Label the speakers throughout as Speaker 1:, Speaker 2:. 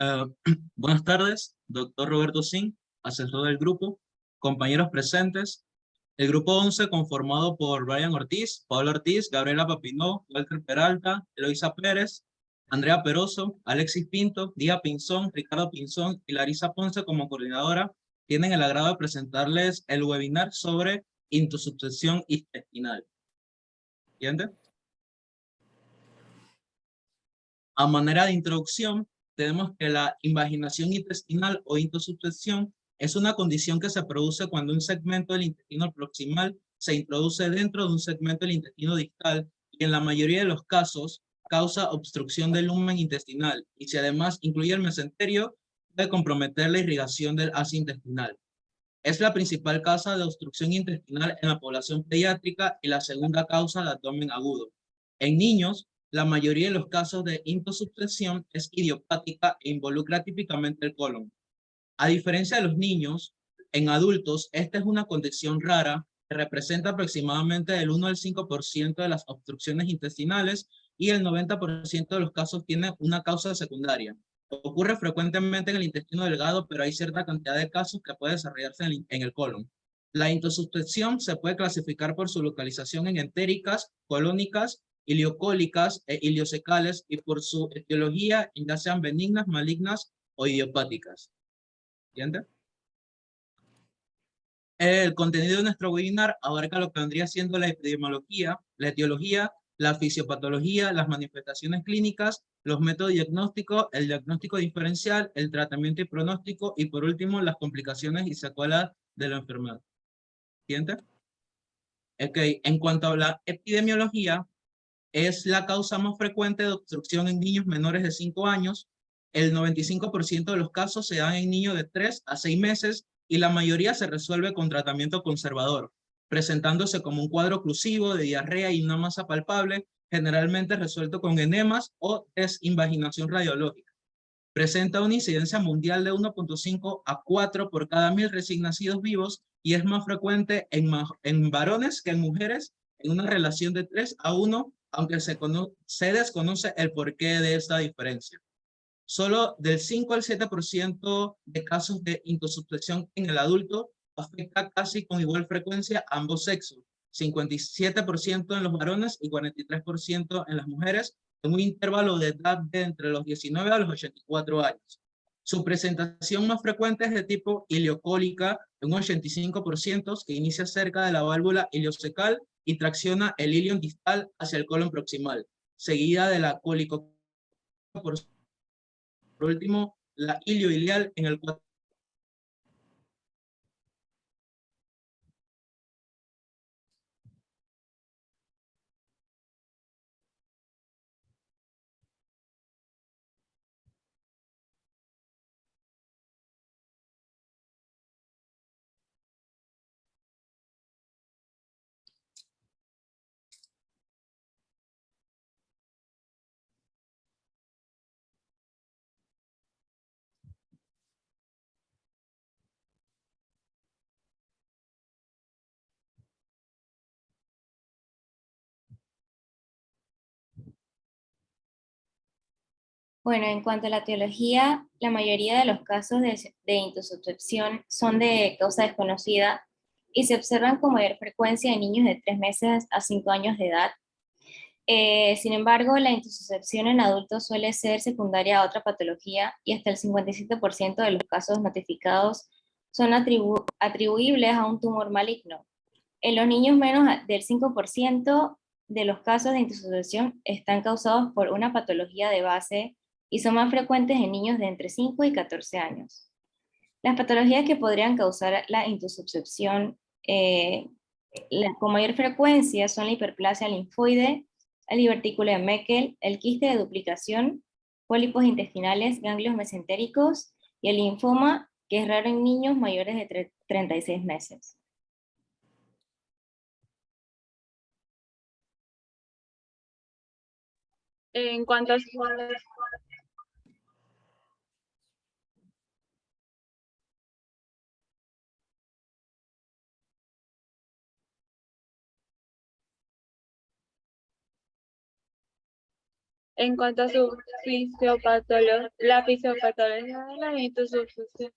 Speaker 1: Eh, Buenas tardes, doctor Roberto Sin, asesor del grupo, compañeros presentes. El grupo 11 conformado por Brian Ortiz, Pablo Ortiz, Gabriela Papinó, Walter Peralta, Eloisa Pérez, Andrea Peroso, Alexis Pinto, Día Pinzón, Ricardo Pinzón y Larisa Ponce como coordinadora, tienen el agrado de presentarles el webinar sobre intussuscepción intestinal. ¿Entiende? A manera de introducción, tenemos que la invaginación intestinal o intussuscepción es una condición que se produce cuando un segmento del intestino proximal se introduce dentro de un segmento del intestino distal y en la mayoría de los casos causa obstrucción del lumen intestinal y si además incluye el mesenterio puede comprometer la irrigación del haz intestinal. Es la principal causa de obstrucción intestinal en la población pediátrica y la segunda causa de abdomen agudo. En niños, la mayoría de los casos de intussuscepción es idiopática e involucra típicamente el colon. A diferencia de los niños, en adultos esta es una condición rara que representa aproximadamente del 1 al 5% de las obstrucciones intestinales y el 90% de los casos tiene una causa secundaria. Ocurre frecuentemente en el intestino delgado, pero hay cierta cantidad de casos que puede desarrollarse en el colon. La intussuscepción se puede clasificar por su localización en entéricas, colónicas, iliocólicas e iliocecales y por su etiología, ya sean benignas, malignas o idiopáticas. ¿Entiendes? El contenido de nuestro webinar abarca lo que vendría siendo la epidemiología, la etiología, la fisiopatología, las manifestaciones clínicas, los métodos diagnósticos, el diagnóstico diferencial, el tratamiento y pronóstico, y por último, las complicaciones y secuelas de la enfermedad. ¿Entiendes? Ok, en cuanto a la epidemiología, es la causa más frecuente de obstrucción en niños menores de 5 años. El 95% de los casos se dan en niños de 3 a 6 meses y la mayoría se resuelve con tratamiento conservador, presentándose como un cuadro oclusivo de diarrea y una masa palpable, generalmente resuelto con enemas o desinvaginación radiológica. Presenta una incidencia mundial de 1.5 a 4 por cada 1000 recién nacidos vivos y es más frecuente en varones que en mujeres en una relación de 3 a 1, aunque se desconoce el porqué de esta diferencia. Solo del 5 al 7% de casos de intussuscepción en el adulto afecta casi con igual frecuencia a ambos sexos, 57% en los varones y 43% en las mujeres, en un intervalo de edad de entre los 19 a los 84 años. Su presentación más frecuente es de tipo ileocólica, en un 85%, que inicia cerca de la válvula iliocecal y tracciona el ilion distal hacia el colon proximal, seguida de la cólico por último, la ilioileal en el
Speaker 2: Bueno, en cuanto a la etiología, la mayoría de los casos de intussuscepción son de causa desconocida y se observan con mayor frecuencia en niños de 3 meses a 5 años de edad. Sin embargo, la intussuscepción en adultos suele ser secundaria a otra patología y hasta el 57% de los casos notificados son atribuibles a un tumor maligno. En los niños menos del 5% de los casos de intussuscepción están causados por una patología de base y son más frecuentes en niños de entre 5 y 14 años. Las patologías que podrían causar la intussuscepción con mayor frecuencia son la hiperplasia linfoide, el divertículo de Meckel, el quiste de duplicación, pólipos intestinales, ganglios mesentéricos y el linfoma, que es raro en niños mayores de 36 meses.
Speaker 3: En cuanto a su fisiopatología, la fisiopatología de la intussuscepción.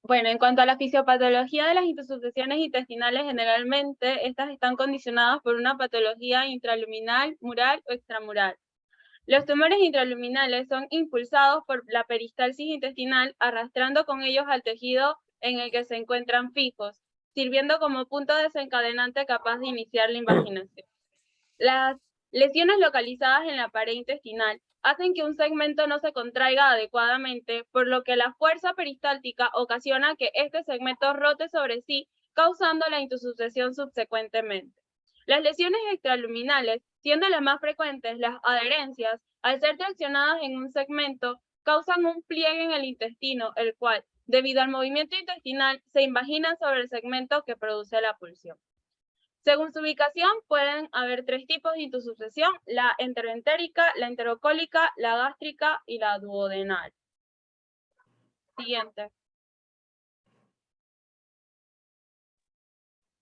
Speaker 3: Bueno, en cuanto a la fisiopatología de las intussuscepciones intestinales, generalmente estas están condicionadas por una patología intraluminal, mural o extramural. Los tumores intraluminales son impulsados por la peristalsis intestinal, arrastrando con ellos al tejido en el que se encuentran fijos, sirviendo como punto desencadenante capaz de iniciar la invaginación. Las lesiones localizadas en la pared intestinal hacen que un segmento no se contraiga adecuadamente, por lo que la fuerza peristáltica ocasiona que este segmento rote sobre sí, causando la intussuscepción subsecuentemente. Las lesiones extraluminales, siendo las más frecuentes, las adherencias, al ser traccionadas en un segmento, causan un pliegue en el intestino, el cual, debido al movimiento intestinal, se invagina sobre el segmento que produce la pulsión. Según su ubicación, pueden haber tres tipos de intussuscepción: la enteroentérica, la enterocólica, la gástrica y la duodenal. Siguiente.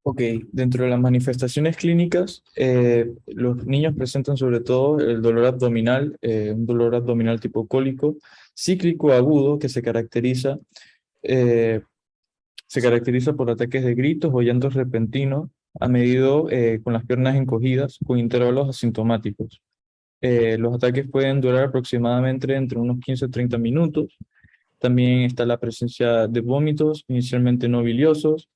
Speaker 4: Ok, dentro de las manifestaciones clínicas, los niños presentan sobre todo el dolor abdominal, un dolor abdominal tipo cólico, cíclico agudo que eh, se caracteriza por ataques de gritos o llantos repentinos a menudo con las piernas encogidas, con intervalos asintomáticos. Los ataques pueden durar aproximadamente entre unos 15 a 30 minutos. También está la presencia de vómitos, inicialmente no biliosos.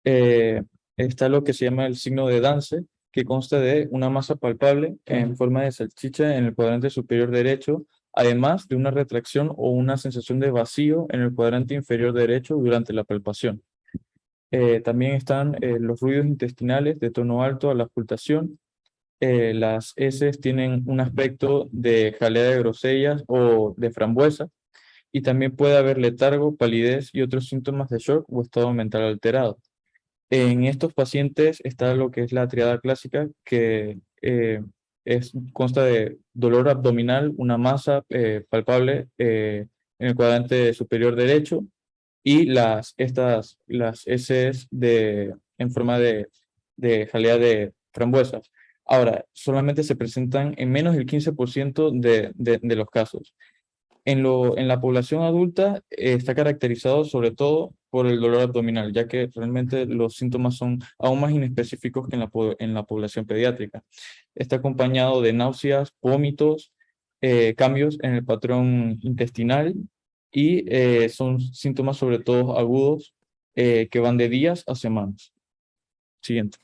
Speaker 4: Eh, Está lo que se llama el signo de Dance, que consta de una masa palpable en forma de salchicha en el cuadrante superior derecho, además de una retracción o una sensación de vacío en el cuadrante inferior derecho durante la palpación. También están los ruidos intestinales de tono alto a la ocultación. Las heces tienen un aspecto de jalea de grosellas o de frambuesa, y también puede haber letargo, palidez y otros síntomas de shock o estado mental alterado. En estos pacientes está lo que es la triada clásica, que consta de dolor abdominal, una masa palpable en el cuadrante superior derecho, y las heces en forma de jalea de frambuesas. Ahora, solamente se presentan en menos del 15% de los casos. En la población adulta está caracterizado sobre todo por el dolor abdominal, ya que realmente los síntomas son aún más inespecíficos que en la población pediátrica. Está acompañado de náuseas, vómitos, cambios en el patrón intestinal, y son síntomas sobre todo agudos que van de días a semanas. Siguiente.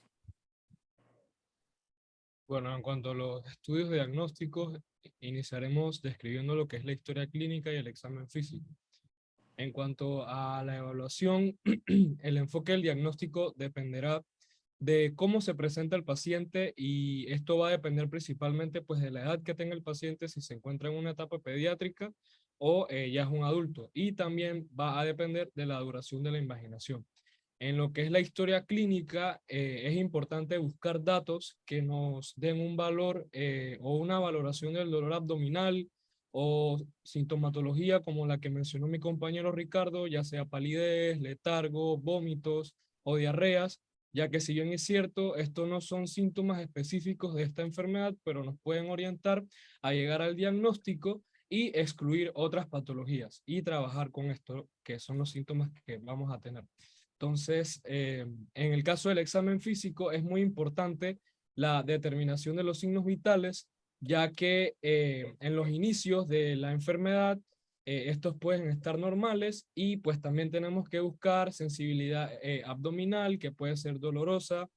Speaker 5: Bueno, en cuanto a los estudios diagnósticos, iniciaremos describiendo lo que es la historia clínica y el examen físico. En cuanto a la evaluación, el enfoque del diagnóstico dependerá de cómo se presenta el paciente, y esto va a depender principalmente pues, de la edad que tenga el paciente, si se encuentra en una etapa pediátrica o ya es un adulto, y también va a depender de la duración de la invaginación. En lo que es la historia clínica, es importante buscar datos que nos den un valor o una valoración del dolor abdominal o sintomatología como la que mencionó mi compañero Ricardo, ya sea palidez, letargo, vómitos o diarreas, ya que si bien es cierto, estos no son síntomas específicos de esta enfermedad, pero nos pueden orientar a llegar al diagnóstico y excluir otras patologías y trabajar con esto, que son los síntomas que vamos a tener. Entonces, en el caso del examen físico es muy importante la determinación de los signos vitales, ya que en los inicios de la enfermedad estos pueden estar normales y pues también tenemos que buscar sensibilidad abdominal, que puede ser dolorosa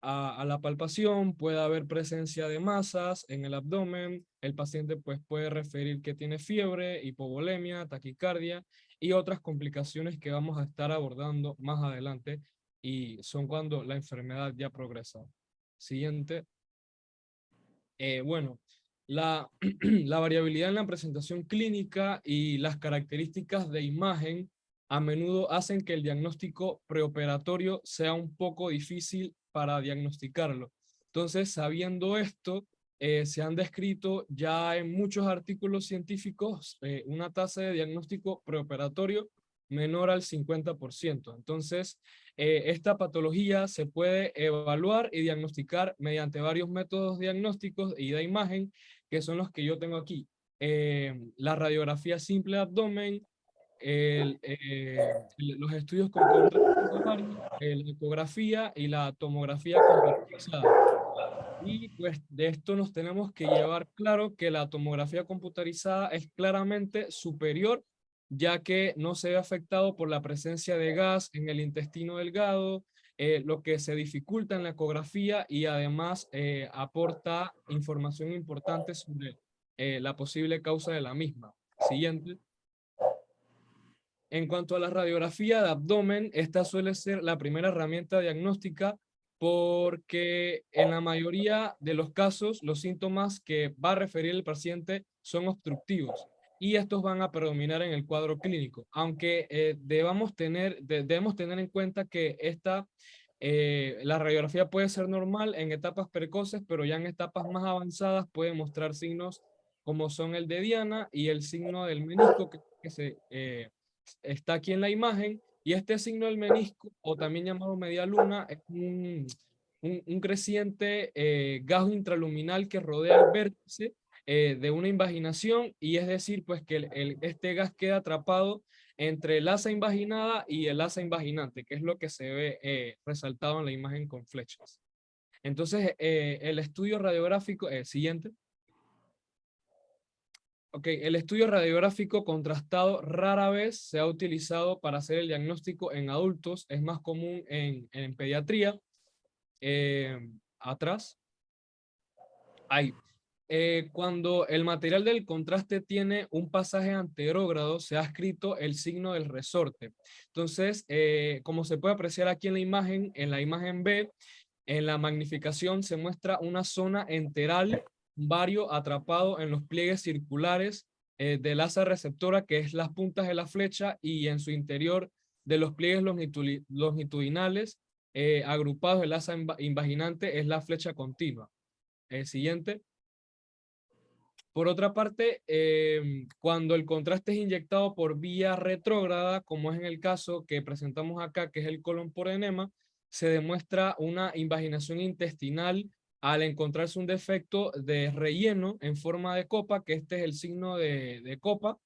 Speaker 5: a la palpación, puede haber presencia de masas en el abdomen, el paciente pues puede referir que tiene fiebre, hipovolemia, taquicardia y otras complicaciones que vamos a estar abordando más adelante y son cuando la enfermedad ya progresa. Siguiente. Bueno, la, la variabilidad en la presentación clínica y las características de imagen a menudo hacen que el diagnóstico preoperatorio sea un poco difícil para diagnosticarlo. Entonces, sabiendo esto, se han descrito ya en muchos artículos científicos una tasa de diagnóstico preoperatorio menor al 50%. Entonces, esta patología se puede evaluar y diagnosticar mediante varios métodos diagnósticos y de imagen, que son los que yo tengo aquí. La radiografía simple de abdomen, los estudios con contraste de ovario, la ecografía y la tomografía computarizada. Y pues de esto nos tenemos que llevar claro que la tomografía computarizada es claramente superior, ya que no se ve afectado por la presencia de gas en el intestino delgado, lo que se dificulta en la ecografía y además aporta información importante sobre la posible causa de la misma. Siguiente. En cuanto a la radiografía de abdomen, esta suele ser la primera herramienta diagnóstica porque en la mayoría de los casos los síntomas que va a referir el paciente son obstructivos y estos van a predominar en el cuadro clínico, aunque debemos tener en cuenta que la radiografía puede ser normal en etapas precoces, pero ya en etapas más avanzadas puede mostrar signos como son el de Diana y el signo del menisco está aquí en la imagen, y este signo del menisco, o también llamado media luna, es un creciente gajo intraluminal que rodea el vértice de una invaginación, y es decir, pues que este gas queda atrapado entre el asa invaginada y el asa invaginante, que es lo que se ve resaltado en la imagen con flechas. Entonces, el estudio radiográfico, siguiente. Ok, el estudio radiográfico contrastado rara vez se ha utilizado para hacer el diagnóstico en adultos, es más común en pediatría. Atrás. Ahí. Cuando el material del contraste tiene un pasaje anterógrado, se ha escrito el signo del resorte. Entonces, como se puede apreciar aquí en la imagen B, en la magnificación se muestra una zona enteral vario atrapado en los pliegues circulares del asa receptora, que es las puntas de la flecha, y en su interior de los pliegues longitudinales agrupados del asa invaginante es la flecha continua. Siguiente. Por otra parte, cuando el contraste es inyectado por vía retrógrada, como es en el caso que presentamos acá, que es el colon por enema, se demuestra una invaginación intestinal al encontrarse un defecto de relleno en forma de copa, que este es el signo de copa,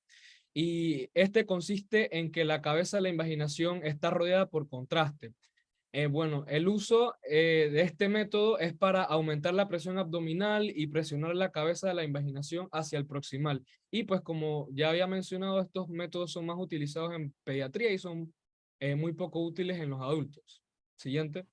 Speaker 5: y este consiste en que la cabeza de la invaginación está rodeada por contraste. Bueno, el uso de este método es para aumentar la presión abdominal y presionar la cabeza de la invaginación hacia el proximal. Y pues como ya había mencionado, estos métodos son más utilizados en pediatría y son muy poco útiles en los adultos. Siguiente.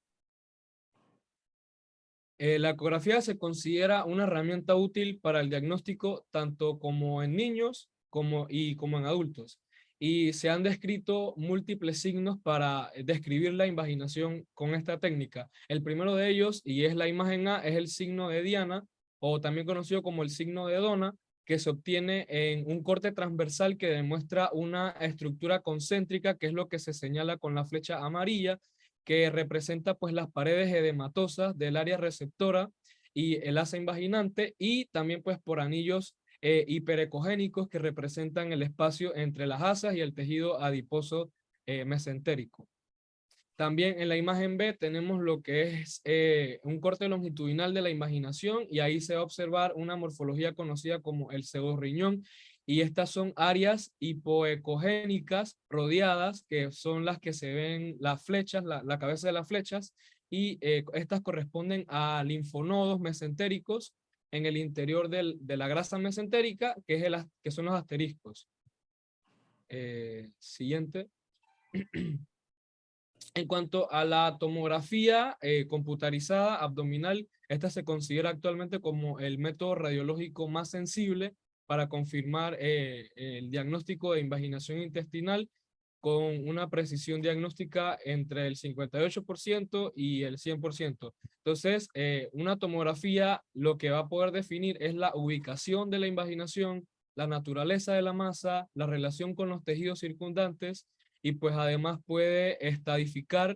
Speaker 5: La ecografía se considera una herramienta útil para el diagnóstico tanto como en niños como en adultos. Y se han descrito múltiples signos para describir la invaginación con esta técnica. El primero de ellos, y es la imagen A, es el signo de Diana, o también conocido como el signo de Donna, que se obtiene en un corte transversal que demuestra una estructura concéntrica, que es lo que se señala con la flecha amarilla, que representa pues las paredes edematosas del área receptora y el asa invaginante, y también pues por anillos hiperecogénicos que representan el espacio entre las asas y el tejido adiposo mesentérico. También en la imagen B tenemos lo que es un corte longitudinal de la invaginación, y ahí se va a observar una morfología conocida como el pseudorriñón, y estas son áreas hipoecogénicas rodeadas, que son las que se ven las flechas, la cabeza de las flechas, y estas corresponden a linfonodos mesentéricos en el interior de la grasa mesentérica, que son los asteriscos. Siguiente. En cuanto a la tomografía computarizada abdominal, esta se considera actualmente como el método radiológico más sensible para confirmar el diagnóstico de invaginación intestinal con una precisión diagnóstica entre el 58% y el 100%. Entonces, una tomografía lo que va a poder definir es la ubicación de la invaginación, la naturaleza de la masa, la relación con los tejidos circundantes, y pues además puede estadificar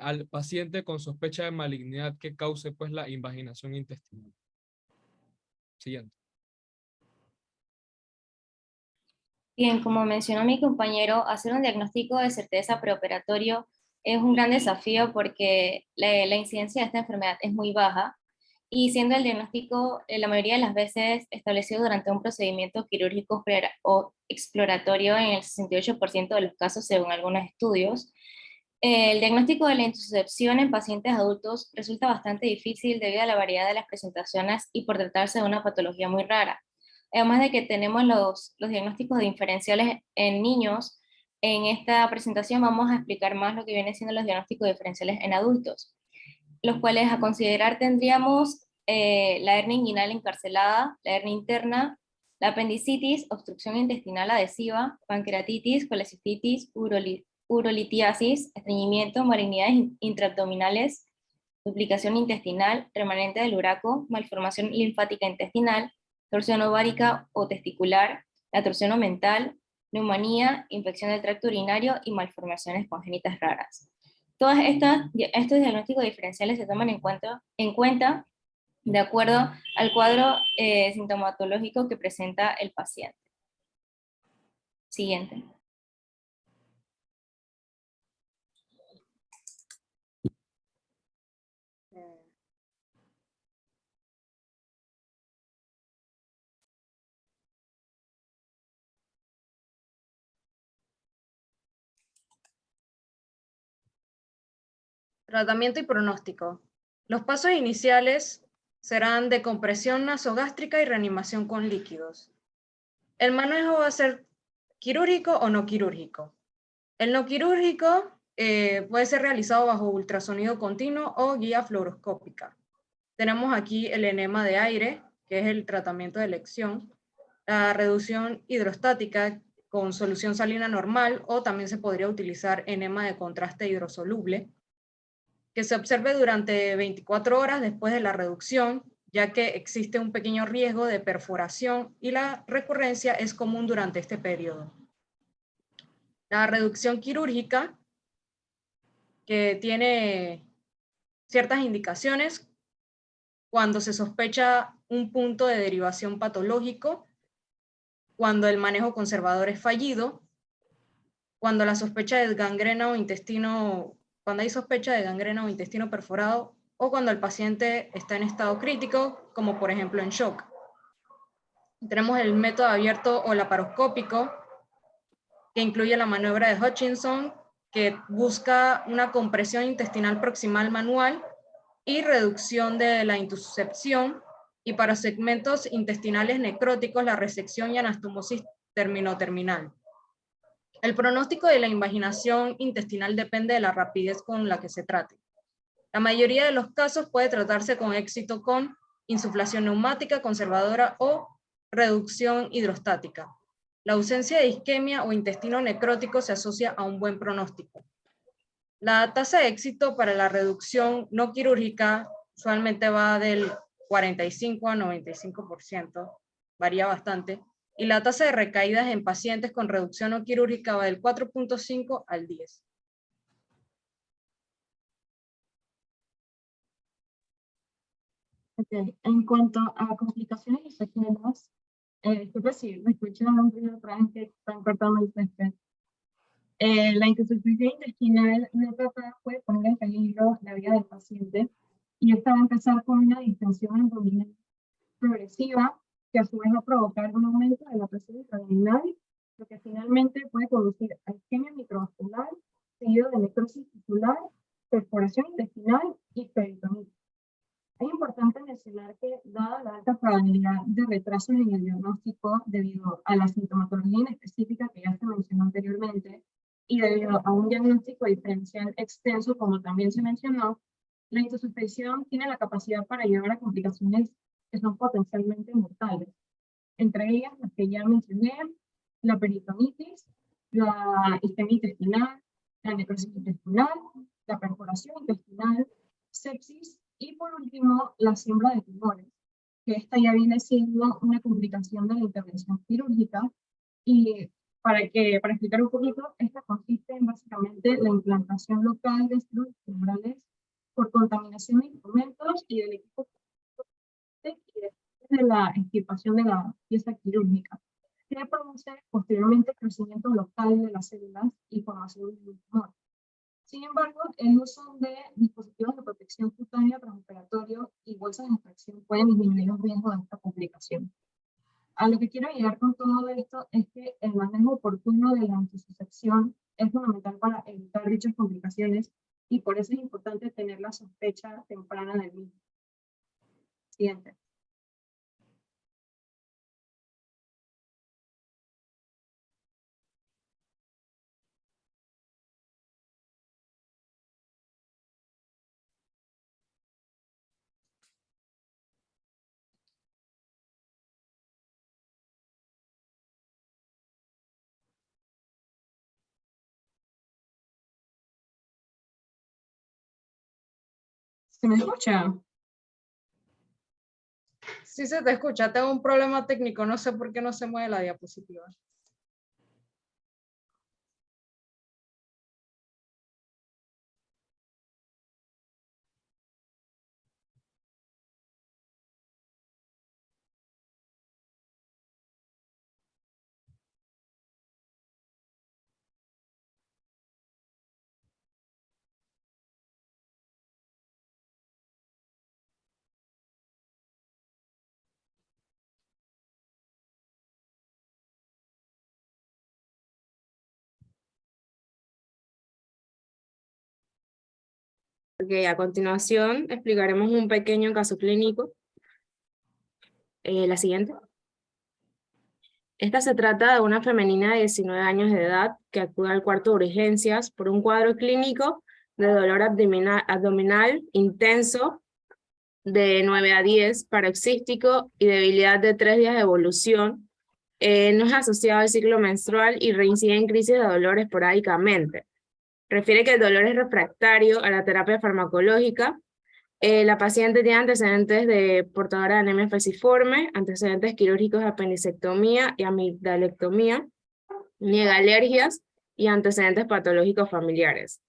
Speaker 5: al paciente con sospecha de malignidad que cause pues la invaginación intestinal. Siguiente.
Speaker 2: Bien, como mencionó mi compañero, hacer un diagnóstico de certeza preoperatorio es un gran desafío porque la incidencia de esta enfermedad es muy baja, y siendo el diagnóstico la mayoría de las veces establecido durante un procedimiento quirúrgico o exploratorio en el 68% de los casos según algunos estudios, el diagnóstico de la intussuscepción en pacientes adultos resulta bastante difícil debido a la variedad de las presentaciones y por tratarse de una patología muy rara. Además de que tenemos los diagnósticos diferenciales en niños, en esta presentación vamos a explicar más lo que vienen siendo los diagnósticos diferenciales en adultos, los cuales a considerar tendríamos la hernia inguinal encarcelada, la hernia interna, la apendicitis, obstrucción intestinal adhesiva, pancreatitis, colecistitis, urolitiasis, estreñimiento, malignidades intraabdominales, duplicación intestinal, remanente del uraco, malformación linfática intestinal, torsión ovárica o testicular, la torsión mental, neumonía, infección del tracto urinario y malformaciones congénitas raras. Todos estos diagnósticos diferenciales se toman en cuenta de acuerdo al cuadro sintomatológico que presenta el paciente. Siguiente.
Speaker 6: Tratamiento y pronóstico. Los pasos iniciales serán de compresión nasogástrica y reanimación con líquidos. El manejo va a ser quirúrgico o no quirúrgico. El no quirúrgico puede ser realizado bajo ultrasonido continuo o guía fluoroscópica. Tenemos aquí el enema de aire, que es el tratamiento de elección, la reducción hidrostática con solución salina normal, o también se podría utilizar enema de contraste hidrosoluble, que se observe durante 24 horas después de la reducción, ya que existe un pequeño riesgo de perforación y la recurrencia es común durante este periodo. La reducción quirúrgica, que tiene ciertas indicaciones, cuando se sospecha un punto de derivación patológico, cuando el manejo conservador es fallido, cuando la sospecha de gangrena o intestino, cuando hay sospecha de gangrena o intestino perforado, o cuando el paciente está en estado crítico, como por ejemplo en shock. Tenemos el método abierto o laparoscópico, que incluye la maniobra de Hutchinson, que busca una compresión intestinal proximal manual y reducción de la intussuscepción, y para segmentos intestinales necróticos, la resección y anastomosis terminal. El pronóstico de la invaginación intestinal depende de la rapidez con la que se trate. La mayoría de los casos puede tratarse con éxito con insuflación neumática conservadora o reducción hidrostática. La ausencia de isquemia o intestino necrótico se asocia a un buen pronóstico. La tasa de éxito para la reducción no quirúrgica usualmente va del 45 a 95%, varía bastante, y la tasa de recaídas en pacientes con reducción no quirúrgica va del 4.5 al 10.
Speaker 7: Okay. En cuanto a complicaciones y secuelas, disculpe si me escuchan otra vez que están cortando el césped. La insuficiencia intestinal no tratada puede poner en peligro la vida del paciente, y esta va a empezar con una distensión abdominal progresiva que a su vez va a provocar un aumento de la presión intraabdominal, lo que finalmente puede conducir a isquemia microvascular, seguido de necrosis tisular, perforación intestinal y peritonitis. Es importante mencionar que, dada la alta probabilidad de retrasos en el diagnóstico debido a la sintomatología inespecífica que ya se mencionó anteriormente, y debido a un diagnóstico diferencial extenso, como también se mencionó, la insuficiencia tiene la capacidad para llevar a complicaciones que son potencialmente mortales, entre ellas las que ya mencioné, la peritonitis, la isquemia intestinal, la necrosis intestinal, la perforación intestinal, sepsis y por último la siembra de tumores, que esta ya viene siendo una complicación de la intervención quirúrgica y para explicar un poquito, esta consiste en básicamente la implantación local de estructuras tumorales por contaminación de instrumentos y del equipo y de la extirpación de la pieza quirúrgica, que produce posteriormente crecimiento local de las células y formación de un tumor. Sin embargo, el uso de dispositivos de protección cutánea transoperatorio y bolsas de extracción pueden disminuir los riesgos de esta complicación. A lo que quiero llegar con todo esto es que el manejo oportuno de la antisuscepción es fundamental para evitar dichas complicaciones y por eso es importante tener la sospecha temprana del mismo. Siguiente. ¿Se me escucha?
Speaker 6: Sí se te escucha, tengo un problema técnico, no sé por qué no se mueve la diapositiva.
Speaker 8: Porque a continuación explicaremos un pequeño caso clínico. La siguiente. Esta se trata de una femenina de 19 años de edad que acude al cuarto de urgencias por un cuadro clínico de dolor abdominal intenso de 9 a 10, paroxístico y debilidad de 3 días de evolución. No es asociado al ciclo menstrual y reincide en crisis de dolor esporádicamente. Refiere que el dolor es refractario a la terapia farmacológica. La paciente tiene antecedentes de portadora de anemia falciforme, antecedentes quirúrgicos de apendicectomía y amigdalectomía, niega alergias y antecedentes patológicos familiares.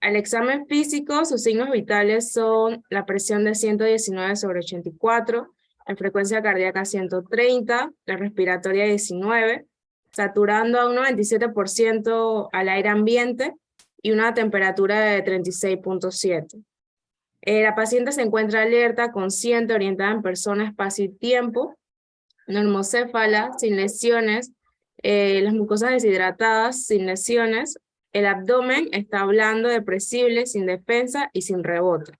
Speaker 8: Al examen físico, sus signos vitales son la presión de 119/84, la frecuencia cardíaca 130, la respiratoria 19, saturando a un 97% al aire ambiente y una temperatura de 36.7. La paciente se encuentra alerta, consciente, orientada en persona, espacio y tiempo, normocéfala, sin lesiones, las mucosas deshidratadas, sin lesiones, el abdomen está blando, depresible, sin defensa y sin rebote.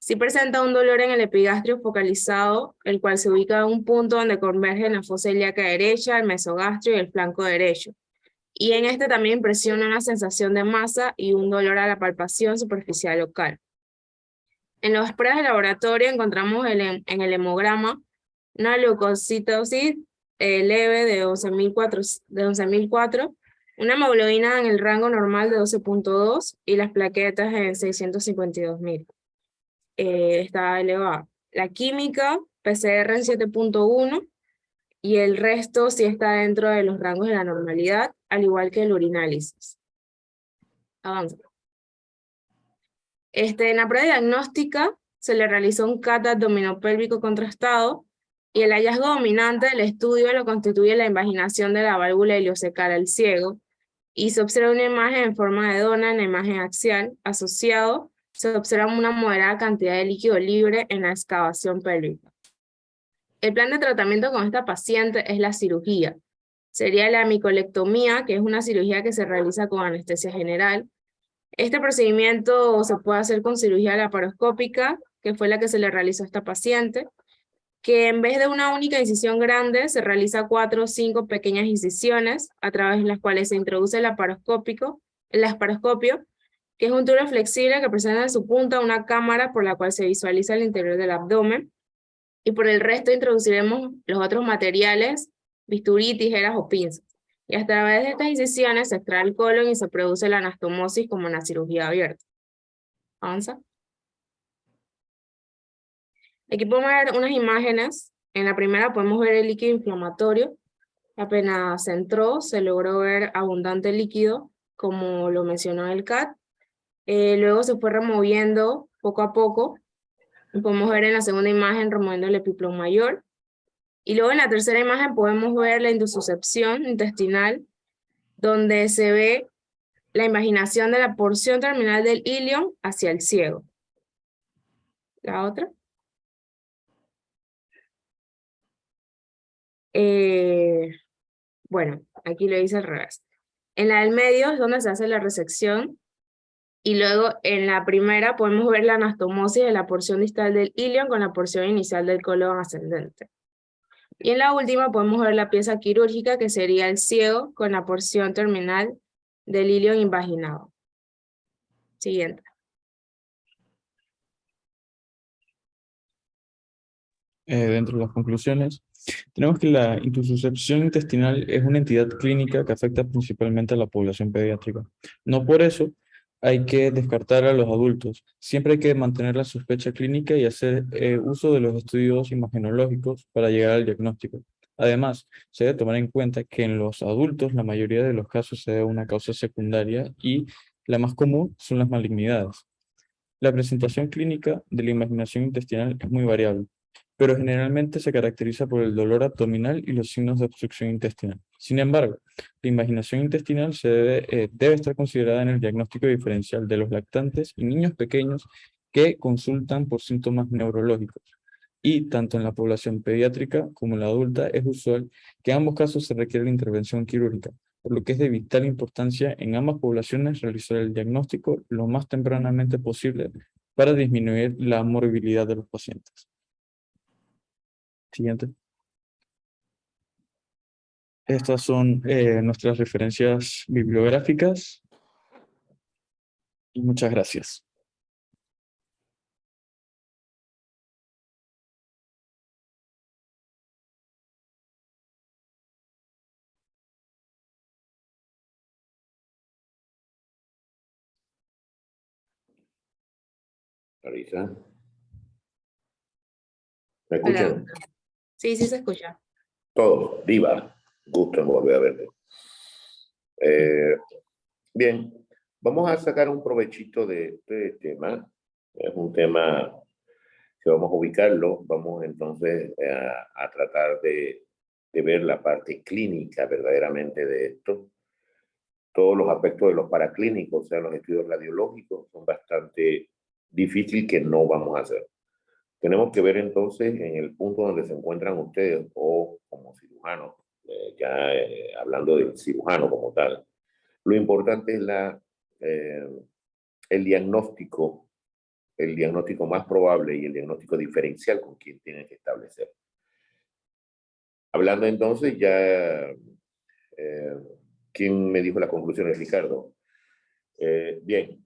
Speaker 8: Sí presenta un dolor en el epigastrio focalizado, el cual se ubica en un punto donde convergen la fosa ilíaca derecha, el mesogastrio y el flanco derecho. Y en este también impresiona una sensación de masa y un dolor a la palpación superficial local. En las pruebas de laboratorio encontramos en el hemograma una leucocitosis leve de 11.004, una hemoglobina en el rango normal de 12.2 y las plaquetas en 652.000. Está elevada. La química, PCR en 7.1 y el resto sí está dentro de los rangos de la normalidad, al igual que el urinálisis. Avanza. En la prueba diagnóstica se le realizó un CAT abdominopélvico contrastado y el hallazgo dominante del estudio lo constituye la invaginación de la válvula iliocecal al ciego y se observa una imagen en forma de dona en la imagen axial. Asociado se observa una moderada cantidad de líquido libre en la excavación pélvica. El plan de tratamiento con esta paciente es la cirugía. Sería la micolectomía, que es una cirugía que se realiza con anestesia general. Este procedimiento se puede hacer con cirugía laparoscópica, que fue la que se le realizó a esta paciente, que en vez de una única incisión grande, se realiza 4 o 5 pequeñas incisiones, a través de las cuales se introduce el laparoscopio, que es un tubo flexible que presenta en su punta una cámara por la cual se visualiza el interior del abdomen, y por el resto introduciremos los otros materiales, bisturí, tijeras o pinzas. Y a través de estas incisiones se extrae el colon y se produce la anastomosis como en la cirugía abierta. Avanza. Aquí podemos ver unas imágenes. En la primera podemos ver el líquido inflamatorio. Apenas se entró, se logró ver abundante líquido, como lo mencionó el CAT. Luego se fue removiendo poco a poco. Podemos ver en la segunda imagen removiendo el epiplom mayor. Y luego en la tercera imagen podemos ver la intususcepción intestinal, donde se ve la imaginación de la porción terminal del ilion hacia el ciego. La otra. Bueno, aquí lo hice al revés. En la del medio es donde se hace la resección, y luego en la primera podemos ver la anastomosis de la porción distal del ilion con la porción inicial del colon ascendente. Y en la última podemos ver la pieza quirúrgica, que sería el ciego con la porción terminal del ilion invaginado. Siguiente.
Speaker 4: Dentro de las conclusiones, tenemos que la intususcepción intestinal es una entidad clínica que afecta principalmente a la población pediátrica. No por eso hay que descartar a los adultos. Siempre hay que mantener la sospecha clínica y hacer uso de los estudios imagenológicos para llegar al diagnóstico. Además, se debe tomar en cuenta que en los adultos la mayoría de los casos se debe a una causa secundaria y la más común son las malignidades. La presentación clínica de la invaginación intestinal es muy variable, pero generalmente se caracteriza por el dolor abdominal y los signos de obstrucción intestinal. Sin embargo, la invaginación intestinal debe estar considerada en el diagnóstico diferencial de los lactantes y niños pequeños que consultan por síntomas neurológicos. Y tanto en la población pediátrica como en la adulta es usual que en ambos casos se requiere la intervención quirúrgica, por lo que es de vital importancia en ambas poblaciones realizar el diagnóstico lo más tempranamente posible para disminuir la morbilidad de los pacientes. Siguiente. Estas son nuestras referencias bibliográficas. Y muchas gracias.
Speaker 9: Marisa. ¿Me escuchan?
Speaker 8: Sí, sí se escucha.
Speaker 9: Todo, Diva. Gusto en volver a verte. Bien, vamos a sacar un provechito de este tema. Es un tema que vamos a ubicarlo. Vamos entonces a tratar de ver la parte clínica verdaderamente de esto. Todos los aspectos de los paraclínicos, o sea, los estudios radiológicos, son bastante difíciles que no vamos a hacer. Tenemos que ver entonces en el punto donde se encuentran ustedes o como cirujanos, hablando del cirujano como tal. Lo importante es el diagnóstico más probable y el diagnóstico diferencial con quien tienen que establecer. Hablando entonces ya, ¿quién me dijo las conclusiones, Ricardo? Bien,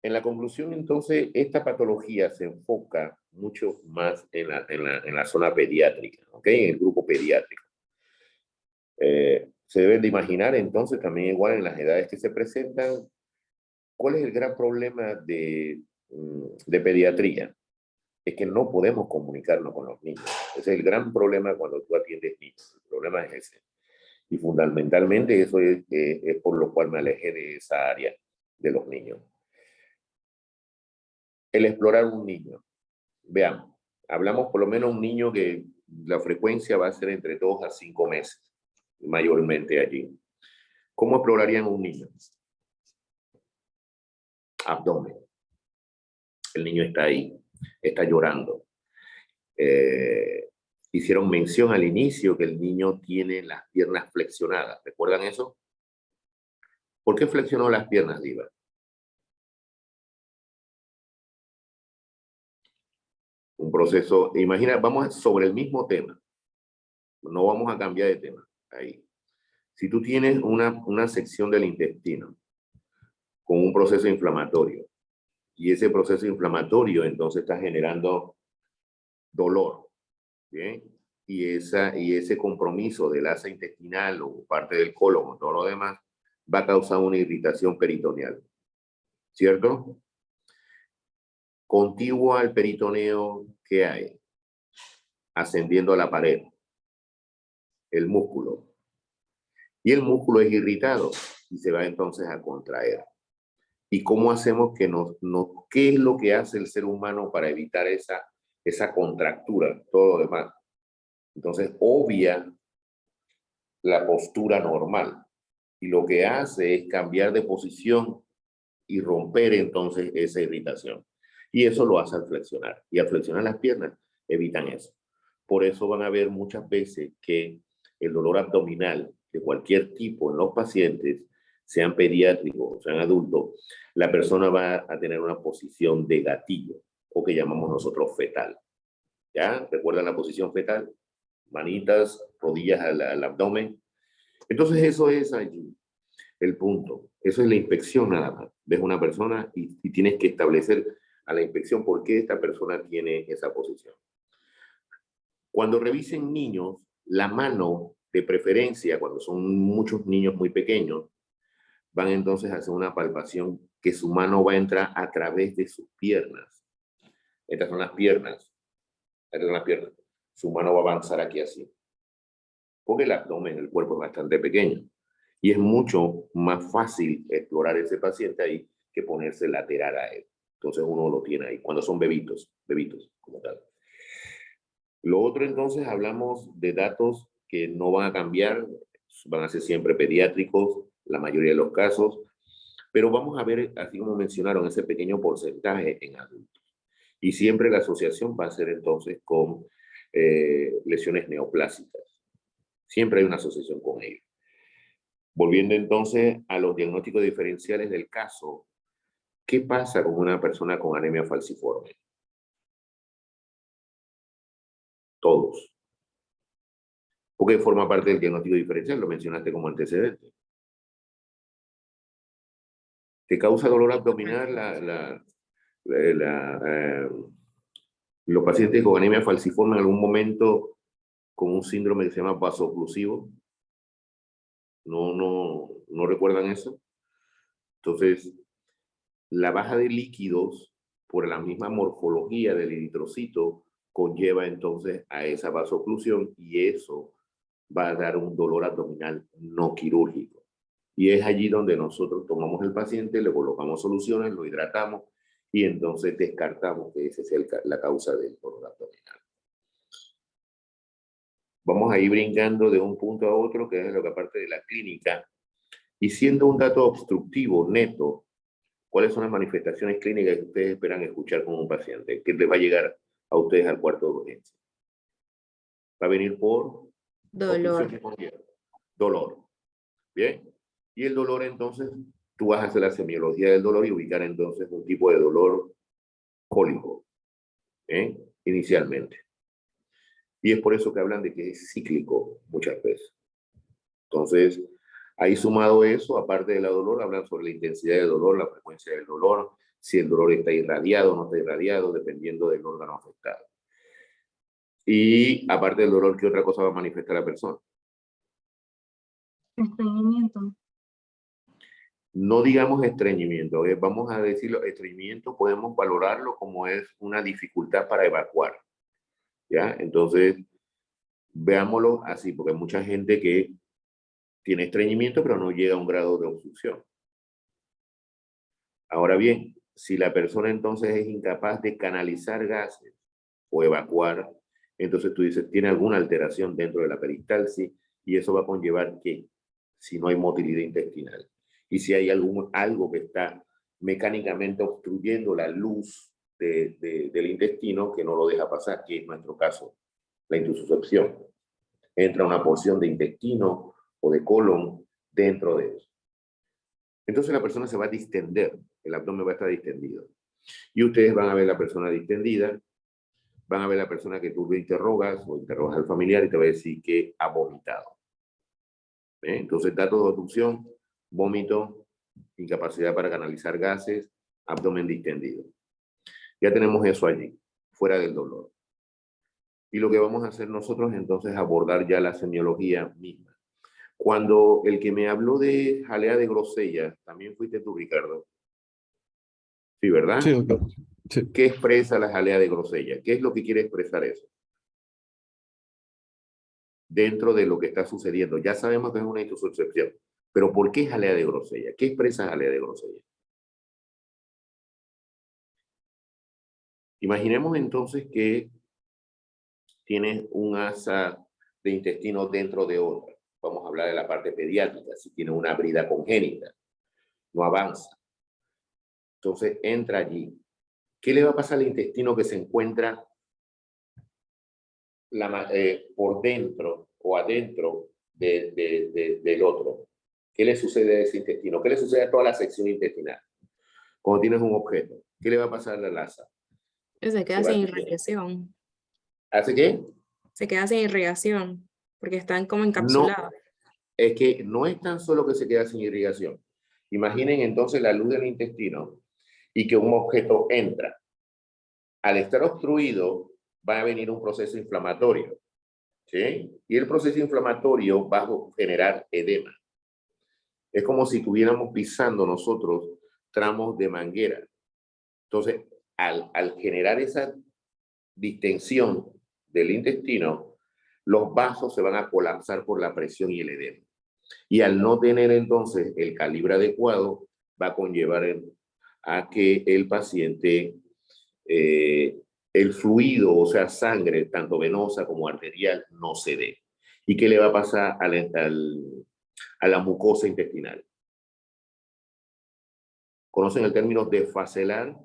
Speaker 9: en la conclusión entonces esta patología se enfoca mucho más en la zona pediátrica, ¿ok? En el grupo pediátrico. Se deben de imaginar entonces también igual en las edades que se presentan, ¿cuál es el gran problema de pediatría? Es que no podemos comunicarnos con los niños. Ese es el gran problema cuando tú atiendes niños. El problema es ese. Y fundamentalmente eso es por lo cual me alejé de esa área de los niños. El explorar un niño. Veamos, hablamos por lo menos un niño que la frecuencia va a ser entre 2 a 5 meses, mayormente allí. ¿Cómo explorarían un niño? Abdomen. El niño está ahí, está llorando. hicieron mención al inicio que el niño tiene las piernas flexionadas. ¿Recuerdan eso? ¿Por qué flexionó las piernas, Diva? Un proceso, imagina, vamos sobre el mismo tema. No vamos a cambiar de tema. Ahí. Si tú tienes una sección del intestino con un proceso inflamatorio y ese proceso inflamatorio entonces está generando dolor, ¿bien? Y ese compromiso del asa intestinal o parte del colon o todo lo demás va a causar una irritación peritoneal, ¿cierto? Contiguo al peritoneo, ¿qué hay? Ascendiendo a la pared, el músculo. Y el músculo es irritado y se va entonces a contraer. ¿Y cómo hacemos que qué es lo que hace el ser humano para evitar esa contractura, todo lo demás? Entonces, obvia la postura normal. Y lo que hace es cambiar de posición y romper entonces esa irritación. Y eso lo hace al flexionar. Y al flexionar las piernas, evitan eso. Por eso van a ver muchas veces que el dolor abdominal de cualquier tipo en los pacientes, sean pediátricos o sean adultos, la persona va a tener una posición de gatillo, o que llamamos nosotros fetal. ¿Ya? ¿Recuerdan la posición fetal? Manitas, rodillas al abdomen. Entonces eso es allí el punto. Eso es la inspección nada más. Ves una persona y tienes que establecer a la inspección por qué esta persona tiene esa posición. Cuando revisen niños, la mano de preferencia, cuando son muchos niños muy pequeños, van entonces a hacer una palpación que su mano va a entrar a través de sus piernas. Estas son las piernas. Estas son las piernas. Su mano va a avanzar aquí así. Porque el abdomen, el cuerpo es bastante pequeño. Y es mucho más fácil explorar ese paciente ahí que ponerse lateral a él. Entonces uno lo tiene ahí, cuando son bebitos como tal. Lo otro entonces hablamos de datos que no van a cambiar, van a ser siempre pediátricos, la mayoría de los casos, pero vamos a ver, así como mencionaron, ese pequeño porcentaje en adultos. Y siempre la asociación va a ser entonces con lesiones neoplásicas. Siempre hay una asociación con ello. Volviendo entonces a los diagnósticos diferenciales del caso, ¿qué pasa con una persona con anemia falciforme? Todos. Porque forma parte del diagnóstico diferencial, lo mencionaste como antecedente. ¿Te causa dolor abdominal los pacientes con anemia falciforme en algún momento con un síndrome que se llama vasoclusivo? ¿No recuerdan eso? Entonces, la baja de líquidos por la misma morfología del eritrocito conlleva entonces a esa vasoclusión y eso va a dar un dolor abdominal no quirúrgico. Y es allí donde nosotros tomamos el paciente, le colocamos soluciones, lo hidratamos y entonces descartamos que esa sea la causa del dolor abdominal. Vamos a ir brincando de un punto a otro, que es lo que aparte de la clínica, y siendo un dato obstructivo neto, ¿cuáles son las manifestaciones clínicas que ustedes esperan escuchar con un paciente que les va a llegar a ustedes al cuarto de urgencia? Va a venir por
Speaker 8: Dolor.
Speaker 9: Dolor. Bien. Y el dolor entonces, tú vas a hacer la semiología del dolor y ubicar entonces un tipo de dolor cólico, inicialmente. Y es por eso que hablan de que es cíclico muchas veces. Entonces, ahí sumado eso, aparte del dolor, hablan sobre la intensidad del dolor, la frecuencia del dolor, si el dolor está irradiado o no está irradiado, dependiendo del órgano afectado. Y aparte del dolor, ¿qué otra cosa va a manifestar la persona?
Speaker 7: Estreñimiento.
Speaker 9: No digamos estreñimiento, vamos a decirlo, estreñimiento podemos valorarlo como es una dificultad para evacuar, ¿ya? Entonces, veámoslo así, porque hay mucha gente que tiene estreñimiento, pero no llega a un grado de obstrucción. Ahora bien, si la persona entonces es incapaz de canalizar gases o evacuar, entonces tú dices, tiene alguna alteración dentro de la peristalsis y eso va a conllevar que, si no hay motilidad intestinal, y si hay algo que está mecánicamente obstruyendo la luz del intestino que no lo deja pasar, que es nuestro caso la intususcepción. Entra una porción de intestino o de colon dentro de eso. Entonces la persona se va a distender, el abdomen va a estar distendido. Y ustedes van a ver la persona distendida, van a ver la persona que tú le interrogas o interrogas al familiar y te va a decir que ha vomitado. Entonces, datos de obstrucción, vómito, incapacidad para canalizar gases, abdomen distendido. Ya tenemos eso allí, fuera del dolor. Y lo que vamos a hacer nosotros entonces es abordar ya la semiología misma. Cuando el que me habló de jalea de grosella, también fuiste tú, Ricardo. Sí, ¿verdad?
Speaker 4: Sí, doctor. Sí.
Speaker 9: ¿Qué expresa la jalea de grosella? ¿Qué es lo que quiere expresar eso? Dentro de lo que está sucediendo. Ya sabemos que es una intususcepción. Pero ¿por qué jalea de grosella? ¿Qué expresa jalea de grosella? Imaginemos entonces que tienes un asa de intestino dentro de otra. Vamos a hablar de la parte pediátrica. Si tiene una brida congénita, no avanza. Entonces entra allí. ¿Qué le va a pasar al intestino que se encuentra por dentro o adentro del otro? ¿Qué le sucede a ese intestino? ¿Qué le sucede a toda la sección intestinal? Cuando tienes un objeto, ¿qué le va a pasar a la asa?
Speaker 8: Se queda sin irrigación.
Speaker 9: ¿Hace qué?
Speaker 8: Se queda sin irrigación, porque están como
Speaker 9: No,
Speaker 8: encapsulados.
Speaker 9: es que no es tan solo que se queda sin irrigación. Imaginen entonces la luz del intestino y que un objeto entra. Al estar obstruido, va a venir un proceso inflamatorio, ¿sí? Y el proceso inflamatorio va a generar edema. Es como si estuviéramos pisando nosotros tramos de manguera. Entonces, al generar esa distensión del intestino, los vasos se van a colapsar por la presión y el edema. Y al no tener entonces el calibre adecuado, va a conllevar a que el paciente, el fluido, o sea, sangre, tanto venosa como arterial, no se dé. ¿Y qué le va a pasar a la mucosa intestinal? ¿Conocen el término desfacelar?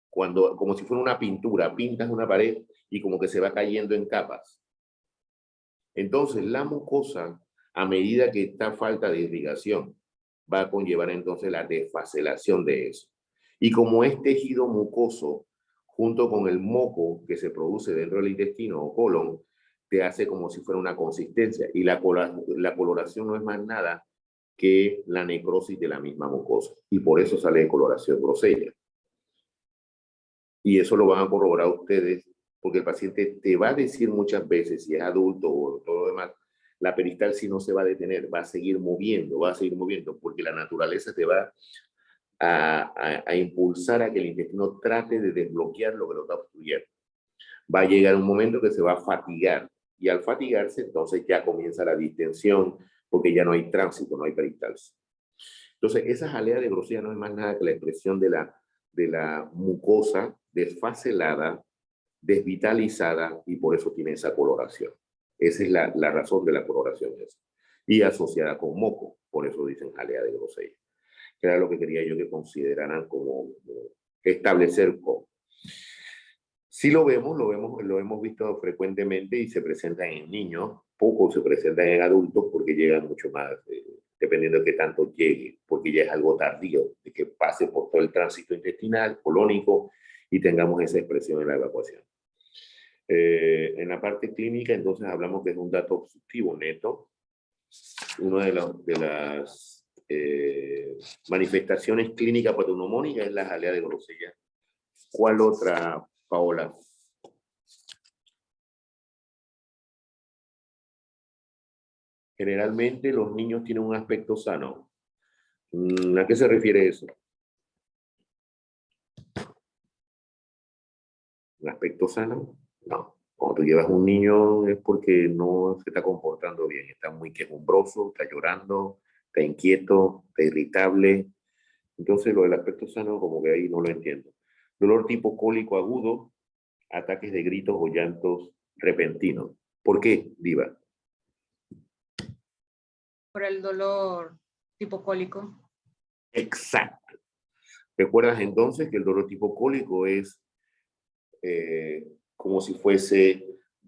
Speaker 9: Cuando, como si fuera una pintura, pintas una pared y como que se va cayendo en capas. Entonces, la mucosa, a medida que está falta de irrigación, va a conllevar entonces la desfacelación de eso. Y como es tejido mucoso, junto con el moco que se produce dentro del intestino o colon, te hace como si fuera una consistencia. Y la coloración no es más nada que la necrosis de la misma mucosa. Y por eso sale de coloración grosella. Y eso lo van a corroborar ustedes, porque el paciente te va a decir muchas veces, si es adulto o todo lo demás, la peristalsis no se va a detener, va a seguir moviendo, porque la naturaleza te va a impulsar a que el intestino trate de desbloquear lo que lo está obstruyendo. Va a llegar un momento que se va a fatigar, y al fatigarse, entonces ya comienza la distensión, porque ya no hay tránsito, no hay peristalsis. Entonces, esa jalea de grosella no es más nada que la expresión de la mucosa desfacelada, desvitalizada, y por eso tiene esa coloración. Esa es la razón de la coloración esa. Y asociada con moco, por eso dicen jalea de grosella. Que era lo que quería yo que consideraran como establecer como. Sí lo hemos visto frecuentemente y se presentan en niños, poco se presentan en adultos porque llegan mucho más, dependiendo de qué tanto llegue, porque ya es algo tardío, de que pase por todo el tránsito intestinal, colónico, y tengamos esa expresión en la evacuación. En la parte clínica, entonces hablamos que es un dato obstructivo neto. Una de las manifestaciones clínicas patognomónicas es la jalea de grosella. ¿Cuál otra, Paola? Generalmente los niños tienen un aspecto sano. ¿A qué se refiere eso? ¿Un aspecto sano? No. Cuando tú llevas un niño es porque no se está comportando bien. Está muy quejumbroso, está llorando, está inquieto, está irritable. Entonces lo del aspecto sano como que ahí no lo entiendo. Dolor tipo cólico agudo, ataques de gritos o llantos repentinos. ¿Por qué, Diva?
Speaker 6: Por el dolor tipo cólico.
Speaker 9: Exacto. ¿Recuerdas entonces que el dolor tipo cólico es como si fuese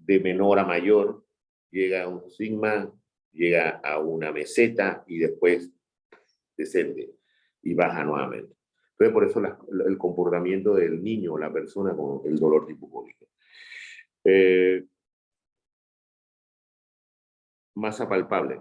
Speaker 9: de menor a mayor, llega a un sigma, llega a una meseta y después descende y baja nuevamente. Entonces, por eso el comportamiento del niño o la persona con el dolor tipocólico. Masa palpable.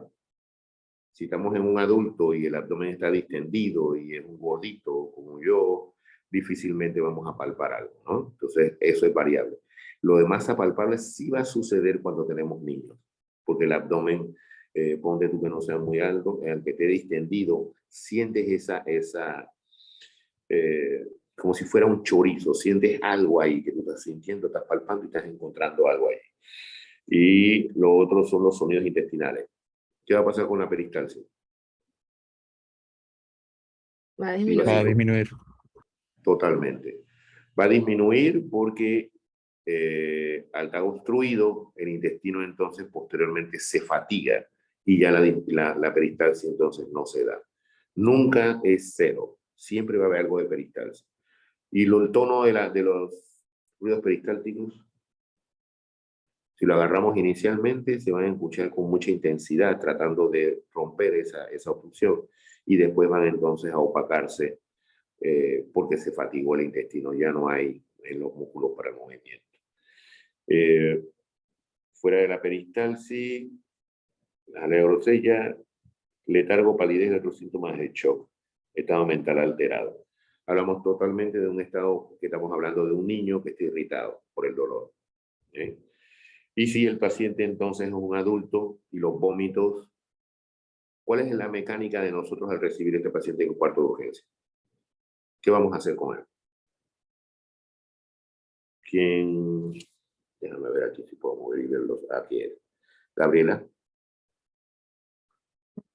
Speaker 9: Si estamos en un adulto y el abdomen está distendido y es un gordito como yo, difícilmente vamos a palpar algo, ¿no? Entonces, eso es variable. Lo de masa palpable sí va a suceder cuando tenemos niños, porque el abdomen, ponte tú que no sea muy alto, el que esté distendido, sientes como si fuera un chorizo, sientes algo ahí que tú estás sintiendo, estás palpando y estás encontrando algo ahí. Y lo otro son los sonidos intestinales. ¿Qué va a pasar con la peristalsis?
Speaker 8: Va a disminuir.
Speaker 4: Va a disminuir.
Speaker 9: Totalmente. Va a disminuir porque al estar obstruido, el intestino entonces posteriormente se fatiga y ya la peristalsis entonces no se da. Nunca es cero. Siempre va a haber algo de peristalsis. Y el tono de los ruidos peristálticos, si lo agarramos inicialmente, se van a escuchar con mucha intensidad, tratando de romper esa obstrucción, y después van entonces a opacarse porque se fatigó el intestino, ya no hay en los músculos para el movimiento. Fuera de la peristalsis, la neurosella, letargo, palidez y otros síntomas de shock, estado mental alterado. Hablamos totalmente de un estado que estamos hablando de un niño que está irritado por el dolor. Y si el paciente entonces es un adulto y los vómitos, ¿cuál es la mecánica de nosotros al recibir a este paciente en un cuarto de urgencia? ¿Qué vamos a hacer con él? ¿Quién? Déjame ver aquí si puedo mover y verlos. Aquí es. Gabriela.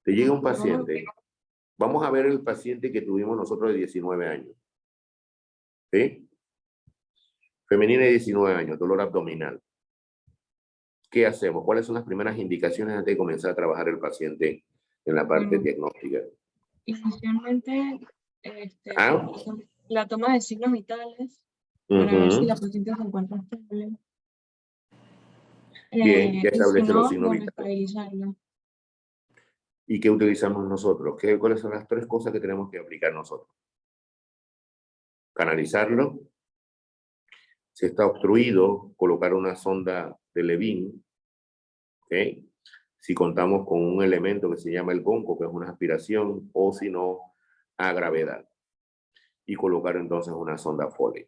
Speaker 9: Te llega un paciente. Vamos a ver el paciente que tuvimos nosotros de 19 años. ¿Sí? Femenina de 19 años, dolor abdominal. ¿Qué hacemos? ¿Cuáles son las primeras indicaciones antes de comenzar a trabajar el paciente en la parte diagnóstica?
Speaker 7: Inicialmente, la toma de signos vitales para ver si la paciente se encuentra estable.
Speaker 9: Bien, ya
Speaker 7: Y si
Speaker 9: establece los
Speaker 7: no,
Speaker 9: signos vitales.
Speaker 7: estabilizarla.
Speaker 9: ¿Y qué utilizamos nosotros? ¿Cuáles son las 3 cosas que tenemos que aplicar nosotros? Canalizarlo. Si está obstruido, colocar una sonda de Levin. ¿Okay? Si contamos con un elemento que se llama el gonco, que es una aspiración, o si no, a gravedad. Y colocar entonces una sonda Foley,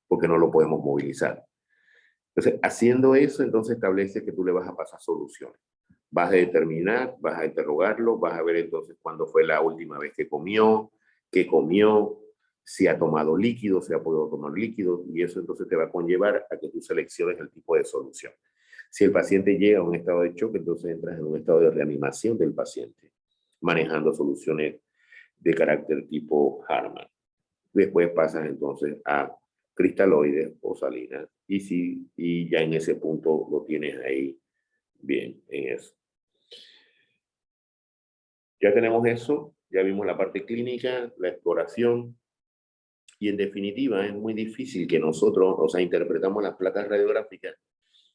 Speaker 9: porque no lo podemos movilizar. Entonces, haciendo eso, entonces establece que tú le vas a pasar soluciones. Vas a determinar, vas a interrogarlo, vas a ver entonces cuándo fue la última vez que comió, qué comió, si ha tomado líquido, si ha podido tomar líquido, y eso entonces te va a conllevar a que tú selecciones el tipo de solución. Si el paciente llega a un estado de shock, entonces entras en un estado de reanimación del paciente, manejando soluciones de carácter tipo Harman. Después pasas entonces a cristaloides o salinas, y ya en ese punto lo tienes ahí bien en eso. Ya tenemos eso, ya vimos la parte clínica, la exploración, y en definitiva es muy difícil que nosotros, interpretamos las placas radiográficas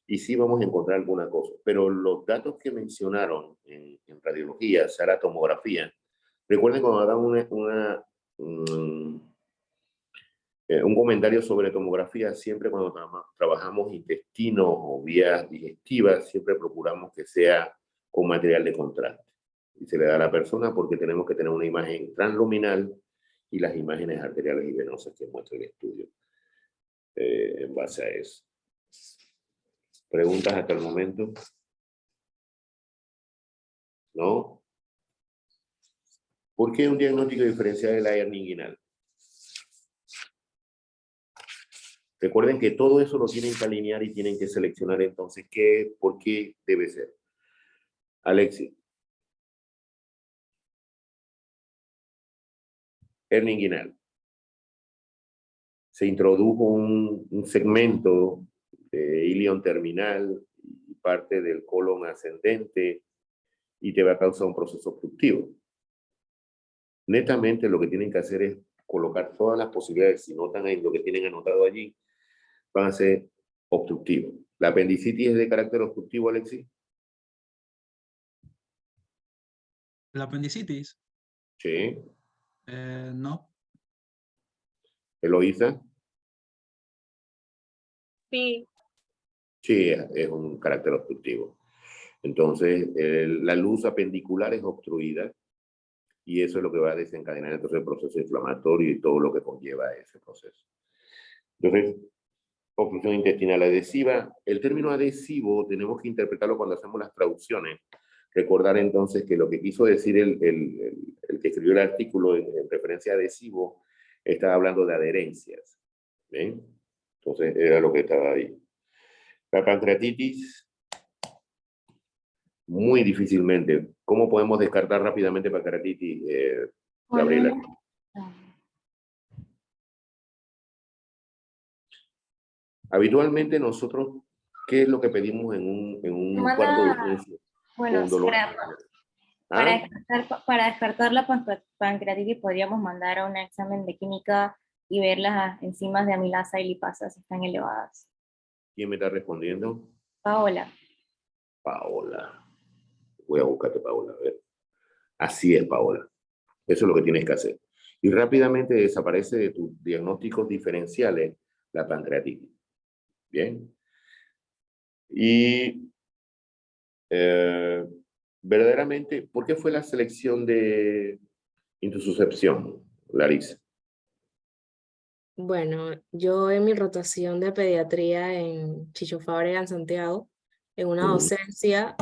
Speaker 9: y sí vamos a encontrar alguna cosa, pero los datos que mencionaron en radiología, será tomografía, recuerden cuando dan un comentario sobre tomografía, siempre cuando trabajamos intestinos o vías digestivas, siempre procuramos que sea con material de contraste. Y se le da a la persona porque tenemos que tener una imagen transluminal y las imágenes arteriales y venosas que muestra el estudio en base a eso. ¿Preguntas hasta el momento? ¿No? ¿Por qué un diagnóstico diferencial de la hernia inguinal? Recuerden que todo eso lo tienen que alinear y tienen que seleccionar entonces por qué debe ser. Alexis. Hernia inguinal. Se introdujo un segmento de ilion terminal y parte del colon ascendente y te va a causar un proceso obstructivo. Netamente lo que tienen que hacer es colocar todas las posibilidades, si notan ahí lo que tienen anotado allí, van a ser obstructivos. ¿La apendicitis es de carácter obstructivo, Alexis?
Speaker 1: ¿La apendicitis?
Speaker 9: Sí.
Speaker 1: No.
Speaker 9: ¿Eloísa?
Speaker 3: Sí,
Speaker 9: Sí, es un carácter obstructivo. Entonces, la luz apendicular es obstruida y eso es lo que va a desencadenar entonces el proceso inflamatorio y todo lo que conlleva ese proceso. Entonces, obstrucción intestinal adhesiva. El término adhesivo tenemos que interpretarlo cuando hacemos las traducciones. Recordar entonces que lo que quiso decir el que escribió el artículo en referencia a adhesivo estaba hablando de adherencias. ¿Ven? Entonces, era lo que estaba ahí. La pancreatitis, muy difícilmente. ¿Cómo podemos descartar rápidamente pancreatitis, Gabriela? Habitualmente nosotros, ¿qué es lo que pedimos en un cuarto de urgencia?
Speaker 2: Bueno,
Speaker 9: Con dolor. ¿Ah?
Speaker 2: para descartar la pancreatitis podríamos mandar a un examen de química y ver las enzimas de amilasa y lipasa si están elevadas.
Speaker 9: ¿Quién me está respondiendo?
Speaker 2: Paola.
Speaker 9: Paola. Voy a buscarte, Paola. A ver. Así es, Paola. Eso es lo que tienes que hacer. Y rápidamente desaparece de tus diagnósticos diferenciales la pancreatitis. Bien. Y verdaderamente, ¿por qué fue la selección de intususcepción, Larissa?
Speaker 8: Bueno, yo en mi rotación de pediatría en Chicho Fábrega en Santiago, en una docencia,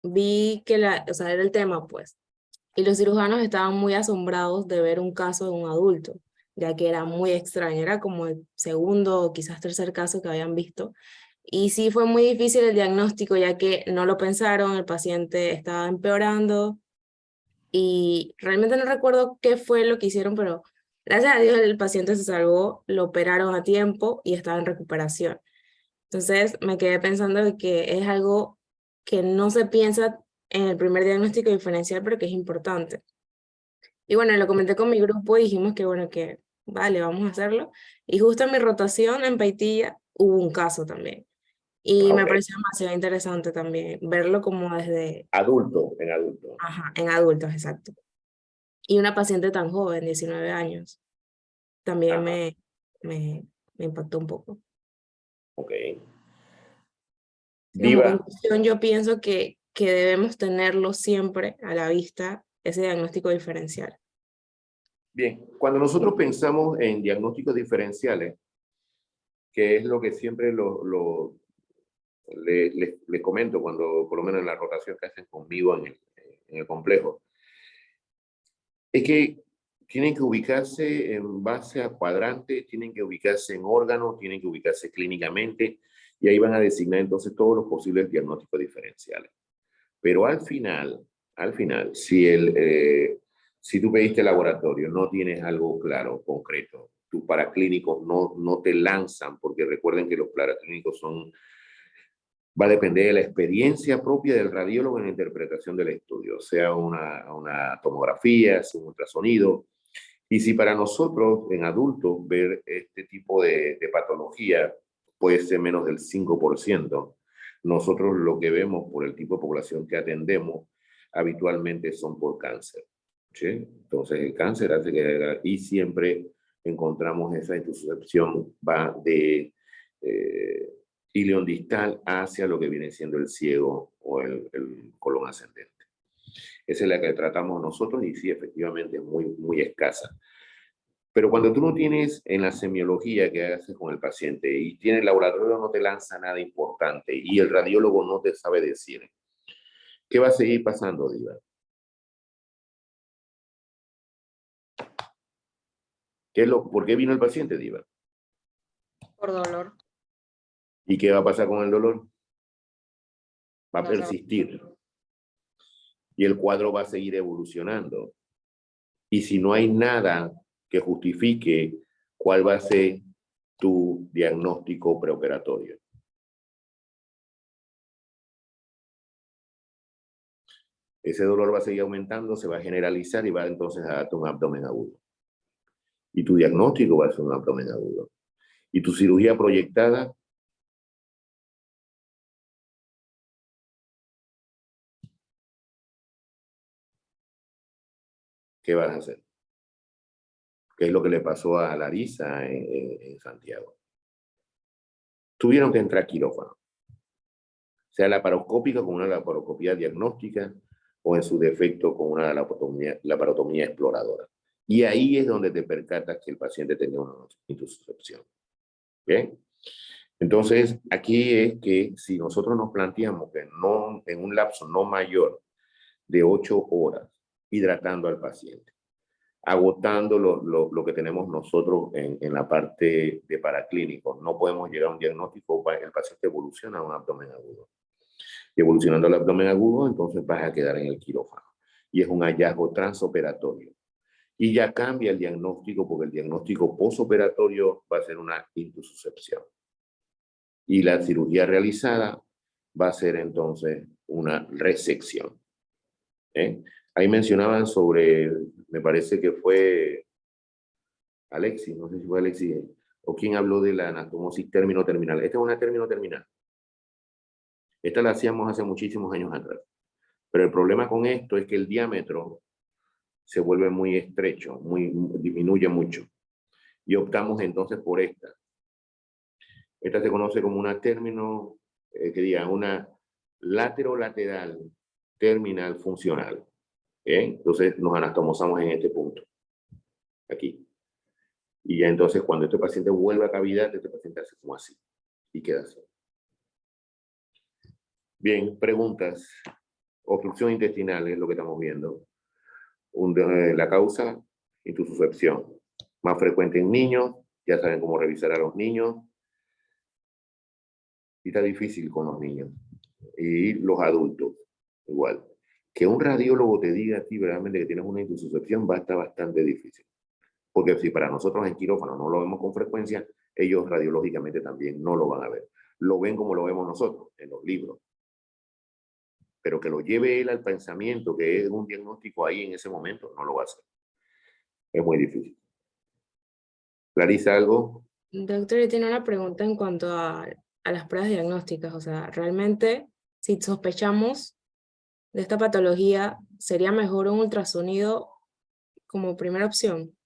Speaker 8: vi que o sea, era el tema, pues. Y los cirujanos estaban muy asombrados de ver un caso de un adulto, ya que era muy extraño, era como el segundo o quizás tercer caso que habían visto. Y sí fue muy difícil el diagnóstico, ya que no lo pensaron, el paciente estaba empeorando y realmente no recuerdo qué fue lo que hicieron, pero gracias a Dios el paciente se salvó, lo operaron a tiempo y estaba en recuperación. Entonces me quedé pensando de que es algo que no se piensa en el primer diagnóstico diferencial, pero que es importante. Y bueno, lo comenté con mi grupo y dijimos que bueno, que vale, vamos a hacerlo. Y justo en mi rotación en Paitilla hubo un caso también. Y me pareció demasiado interesante también verlo como desde...
Speaker 9: Adulto, en adulto.
Speaker 8: Ajá, en adultos, exacto. Y una paciente tan joven, 19 años, también me impactó un poco.
Speaker 9: Ok.
Speaker 8: Como
Speaker 9: Diva,
Speaker 8: conclusión, yo pienso que debemos tenerlo siempre a la vista, ese diagnóstico diferencial.
Speaker 9: bien, cuando nosotros pensamos en diagnósticos diferenciales, que es lo que siempre les comento cuando, por lo menos en la rotación que hacen conmigo en el complejo, es que tienen que ubicarse en base a cuadrantes, tienen que ubicarse en órganos, tienen que ubicarse clínicamente, y ahí van a designar entonces todos los posibles diagnósticos diferenciales. Pero al final, si tú pediste laboratorio, no tienes algo claro, concreto, tus paraclínicos no te lanzan, porque recuerden que los paraclínicos va a depender de la experiencia propia del radiólogo en la interpretación del estudio, sea una tomografía, sea un ultrasonido. Y si para nosotros en adultos ver este tipo de patología puede ser menos del 5%, nosotros lo que vemos por el tipo de población que atendemos habitualmente son por cáncer. ¿Sí? Entonces el cáncer hace que, y siempre encontramos esa intususcepción, va de ilion distal hacia lo que viene siendo el ciego o el colon ascendente. Esa es la que tratamos nosotros y sí, efectivamente es muy, muy escasa. Pero cuando tú no tienes en la semiología que haces con el paciente y tiene el laboratorio no te lanza nada importante y el radiólogo no te sabe decir, ¿qué va a seguir pasando, Diva? ¿Por qué vino el paciente, Diva?
Speaker 6: Por dolor.
Speaker 9: ¿Y qué va a pasar con el dolor? Va a persistir. Y el cuadro va a seguir evolucionando. Y si no hay nada que justifique cuál va a ser tu diagnóstico preoperatorio. Ese dolor va a seguir aumentando, se va a generalizar y va entonces a darte un abdomen agudo. Y tu diagnóstico va a ser un abdomen agudo. Y tu cirugía proyectada ¿qué vas a hacer? ¿Qué es lo que le pasó a Larisa en Santiago? Tuvieron que entrar a quirófano, sea laparoscópica con una laparoscopía diagnóstica o en su defecto con una laparotomía exploradora. Y ahí es donde te percatas que el paciente tenía una intususcepción. ¿Bien? Entonces, aquí es que si nosotros nos planteamos que no, en un lapso no mayor de 8 horas, hidratando al paciente, agotando lo que tenemos nosotros en la parte de paraclínico, no podemos llegar a un diagnóstico, el paciente evoluciona a un abdomen agudo. Y evolucionando al abdomen agudo, entonces vas a quedar en el quirófano. Y es un hallazgo transoperatorio. Y ya cambia el diagnóstico, porque el diagnóstico posoperatorio va a ser una intususcepción. Y la cirugía realizada va a ser entonces una resección. Ahí mencionaban sobre, me parece que fue Alexis, no sé si fue Alexis, o quién habló de la anastomosis término-terminal. Esta es una término-terminal. Esta la hacíamos hace muchísimos años atrás. Pero el problema con esto es que el diámetro se vuelve muy estrecho, disminuye mucho. Y optamos entonces por esta. Esta se conoce como una término, una lateral terminal funcional. Entonces nos anastomosamos en este punto, aquí. Y ya entonces cuando este paciente vuelve a cavidad, este paciente hace como así y queda así. Bien, preguntas. Obstrucción intestinal es lo que estamos viendo. La causa, intususcepción. Más frecuente en niños, ya saben cómo revisar a los niños. Y está difícil con los niños. Y los adultos, igual. Que un radiólogo te diga a ti realmente que tienes una intususcepción va a estar bastante difícil. Porque si para nosotros en quirófano no lo vemos con frecuencia, ellos radiológicamente también no lo van a ver. Lo ven como lo vemos nosotros, en los libros. Pero que lo lleve él al pensamiento, que es un diagnóstico ahí en ese momento, no lo va a hacer. Es muy difícil. Clarisa, ¿algo?
Speaker 8: Doctor, yo tengo una pregunta en cuanto a las pruebas diagnósticas. O sea, realmente, si sospechamos de esta patología, ¿sería mejor un ultrasonido como primera opción?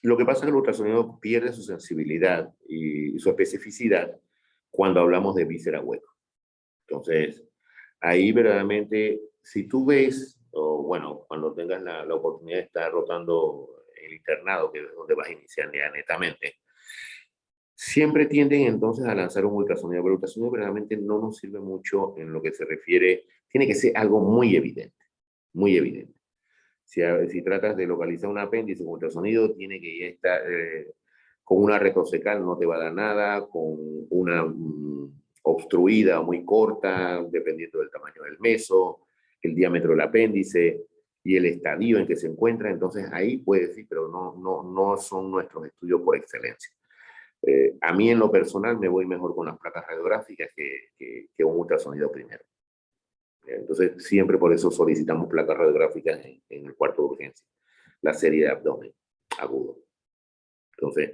Speaker 9: Lo que pasa es que el ultrasonido pierde su sensibilidad y su especificidad cuando hablamos de víscera hueca. Entonces, ahí verdaderamente, si tú ves, o bueno, cuando tengas la oportunidad de estar rotando el internado, que es donde vas a iniciar netamente, siempre tienden entonces a lanzar un ultrasonido, pero el ultrasonido verdaderamente no nos sirve mucho en lo que se refiere, tiene que ser algo muy evidente, muy evidente. Si tratas de localizar un apéndice con ultrasonido, tiene que estar con una retrocecal, no te va a dar nada, con una obstruida o muy corta, dependiendo del tamaño del meso, el diámetro del apéndice y el estadio en que se encuentra. Entonces ahí puedes decir, pero no son nuestros estudios por excelencia. A mí en lo personal me voy mejor con las placas radiográficas que un ultrasonido primero. Entonces, siempre por eso solicitamos placas radiográficas en el cuarto de urgencia, la serie de abdomen agudo. Entonces,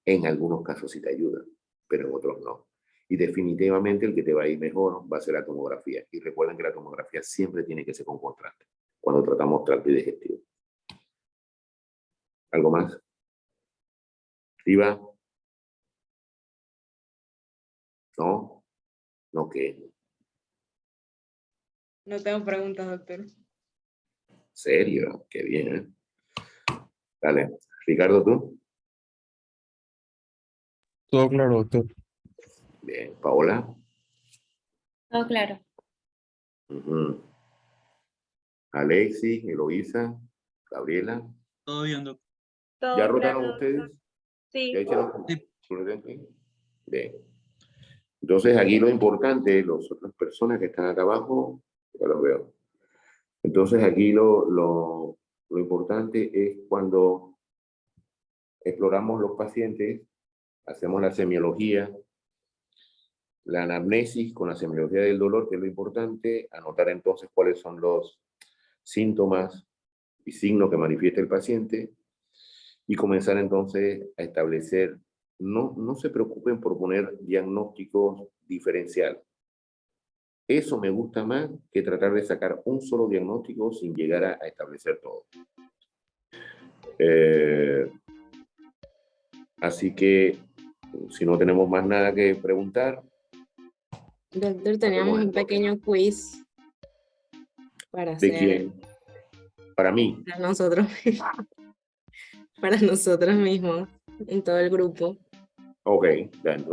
Speaker 9: en algunos casos sí te ayuda, pero en otros no. Y definitivamente el que te va a ir mejor va a ser la tomografía. Y recuerden que la tomografía siempre tiene que ser con contraste cuando tratamos tracto digestivo. ¿Algo más? ¿Iba? ¿No? ¿No qué?
Speaker 6: No tengo preguntas, doctor.
Speaker 9: ¿Serio? Qué bien, ¿eh? Dale. Ricardo, ¿tú?
Speaker 4: Todo claro, doctor.
Speaker 9: Bien. ¿Paola?
Speaker 2: Todo claro.
Speaker 9: Alexis, Eloísa, Gabriela.
Speaker 1: Todo bien, doctor.
Speaker 3: Todo
Speaker 9: ¿Ya
Speaker 3: claro,
Speaker 9: rotaron
Speaker 3: doctor.
Speaker 9: ustedes?
Speaker 3: Sí.
Speaker 9: ¿Ya hicieron
Speaker 1: Sí.
Speaker 9: su retención? Bien. Entonces, aquí lo importante, las otras personas que están acá abajo, ya los veo. Entonces, aquí lo importante es cuando exploramos los pacientes, hacemos la semiología, la anamnesis con la semiología del dolor, que es lo importante, anotar entonces cuáles son los síntomas y signos que manifiesta el paciente y comenzar entonces a establecer, no se preocupen por poner diagnósticos diferenciales. Eso me gusta más que tratar de sacar un solo diagnóstico sin llegar a establecer todo. Así que, si no tenemos más nada que preguntar.
Speaker 8: Doctor, teníamos un pequeño quiz para
Speaker 9: ¿De
Speaker 8: hacer.
Speaker 9: quién? Para mí.
Speaker 8: Para nosotros. Para nosotros mismos, en todo el grupo.
Speaker 9: Ok, bueno.